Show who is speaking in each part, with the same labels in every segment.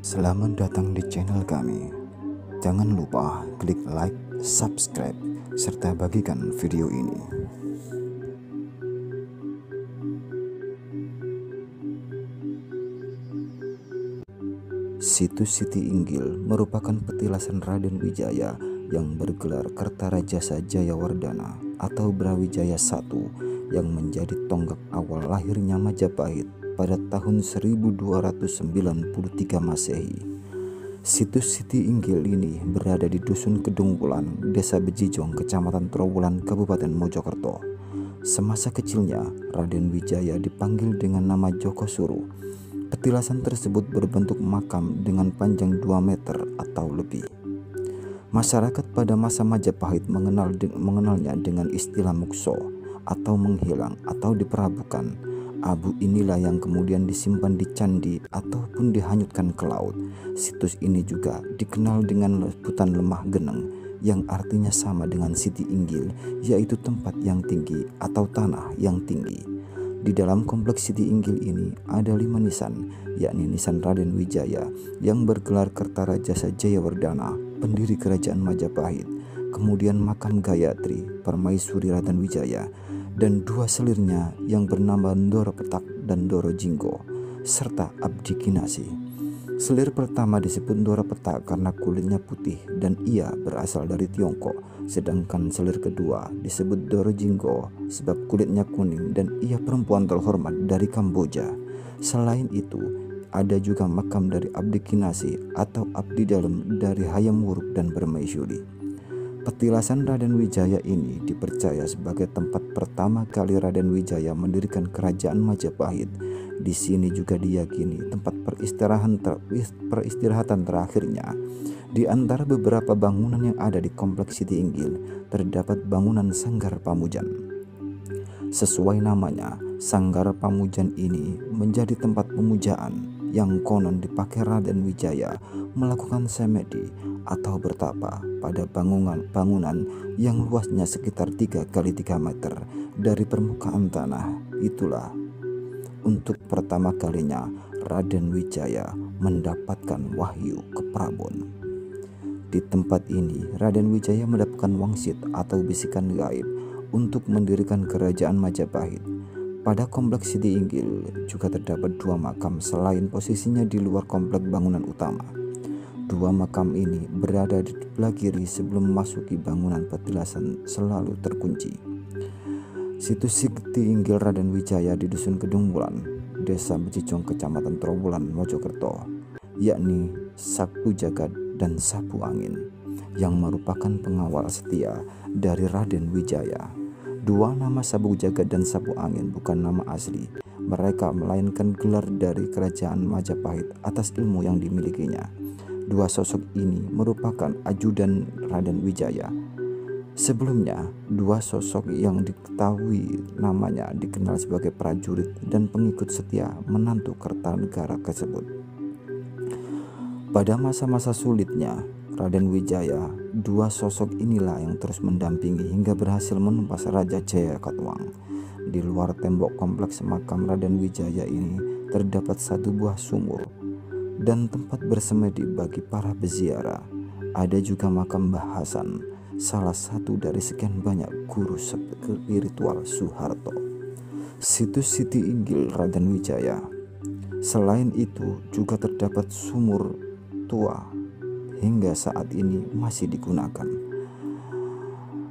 Speaker 1: Selamat datang di channel kami. Jangan lupa klik like, subscribe, serta bagikan video ini. Situs Siti Inggil merupakan petilasan Raden Wijaya yang bergelar Kertarajasa Jayawardhana atau Brawijaya I yang menjadi tonggak awal lahirnya Majapahit pada tahun 1293 Masehi. Situs Siti Inggil ini berada di Dusun Kedung Wulan, Desa Bejijong, Kecamatan Trowulan, Kabupaten Mojokerto. Semasa kecilnya, Raden Wijaya dipanggil dengan nama Joko Suru. Petilasan tersebut berbentuk makam dengan panjang 2 meter atau lebih. Masyarakat pada masa Majapahit mengenalnya dengan istilah mukso atau menghilang atau diperabukan. Abu inilah yang kemudian disimpan di candi ataupun dihanyutkan ke laut. Situs ini juga dikenal dengan sebutan Lemah Geneng yang artinya sama dengan Siti Inggil, yaitu tempat yang tinggi atau tanah yang tinggi. Di dalam kompleks Siti Inggil ini ada 5 nisan, yakni nisan Raden Wijaya yang bergelar Kertarajasa Jayawardhana, pendiri kerajaan Majapahit, kemudian makam Gayatri, permaisuri Raden Wijaya, dan 2 selirnya yang bernama Ndoro Petak dan Ndoro Jinggo, serta Abdi Kinasi. Selir pertama disebut Ndoro Petak karena kulitnya putih dan ia berasal dari Tiongkok, sedangkan selir kedua disebut Ndoro Jinggo sebab kulitnya kuning dan ia perempuan terhormat dari Kamboja. Selain itu, ada juga makam dari Abdi Kinasi atau abdi dalam dari Hayam Wuruk dan Permaisuri. Petilasan Raden Wijaya ini dipercaya sebagai tempat pertama kali Raden Wijaya mendirikan kerajaan Majapahit. Di sini juga diyakini tempat peristirahatan terakhirnya. Di antara beberapa bangunan yang ada di kompleks Siti Inggil terdapat bangunan Sanggar Pamujan. Sesuai namanya, Sanggar Pamujan ini menjadi tempat pemujaan yang konon dipakai Raden Wijaya melakukan semedi atau bertapa pada bangunan yang luasnya sekitar 3 kali 3 meter dari permukaan tanah. Itulah untuk pertama kalinya Raden Wijaya mendapatkan wahyu ke Prabon. Di tempat ini Raden Wijaya mendapatkan wangsit atau bisikan gaib untuk mendirikan kerajaan Majapahit. Pada kompleks Siti Inggil juga terdapat 2 makam selain posisinya di luar kompleks bangunan utama. 2 makam ini berada di sebelah kiri sebelum memasuki bangunan petilasan selalu terkunci. Situs Siti Inggil Raden Wijaya di Dusun Kedung Wulan, Desa Bejijong, Kecamatan Trowulan, Mojokerto, yakni Sapu Jagat dan Sapu Angin, yang merupakan pengawal setia dari Raden Wijaya. 2 nama Sapu Jagat dan Sapu Angin bukan nama asli. Mereka melainkan gelar dari kerajaan Majapahit atas ilmu yang dimilikinya. 2 sosok ini merupakan ajudan Raden Wijaya. Sebelumnya, 2 sosok yang diketahui namanya dikenal sebagai prajurit dan pengikut setia menantu Kertanegara tersebut. Pada masa-masa sulitnya Raden Wijaya, 2 sosok inilah yang terus mendampingi hingga berhasil menumpas Raja Jayakatwang. Di luar tembok kompleks makam Raden Wijaya ini terdapat 1 buah sumur dan tempat bersemedi bagi para peziarah. Ada juga makam Mbah Hasan, salah satu dari sekian banyak guru spiritual Soeharto. Situs Siti Inggil Raden Wijaya. Selain itu juga terdapat sumur tua hingga saat ini masih digunakan.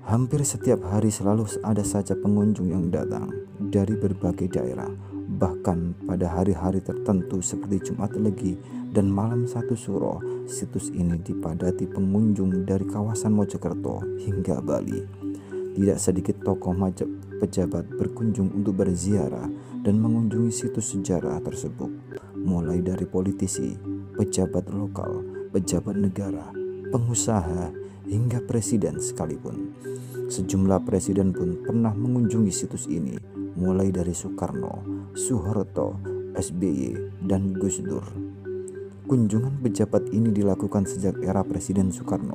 Speaker 1: Hampir setiap hari selalu ada saja pengunjung yang datang dari berbagai daerah. Bahkan pada hari-hari tertentu seperti Jumat Legi dan malam 1 Suro, situs ini dipadati pengunjung dari kawasan Mojokerto hingga Bali. Tidak sedikit tokoh pejabat berkunjung untuk berziarah dan mengunjungi situs sejarah tersebut, mulai dari politisi, pejabat lokal, pejabat negara, pengusaha, hingga presiden sekalipun. Sejumlah presiden pun pernah mengunjungi situs ini, mulai dari Soekarno, Soeharto, SBY, dan Gus Dur. Kunjungan pejabat ini dilakukan sejak era Presiden Soekarno.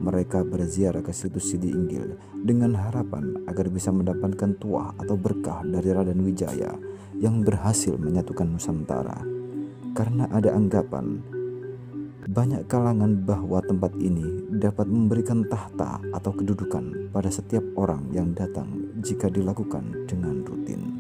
Speaker 1: Mereka berziarah ke situs Siti Inggil dengan harapan agar bisa mendapatkan tuah atau berkah dari Raden Wijaya yang berhasil menyatukan Nusantara. Karena ada anggapan Banyak kalangan bahwa tempat ini dapat memberikan tahta atau kedudukan pada setiap orang yang datang jika dilakukan dengan rutin.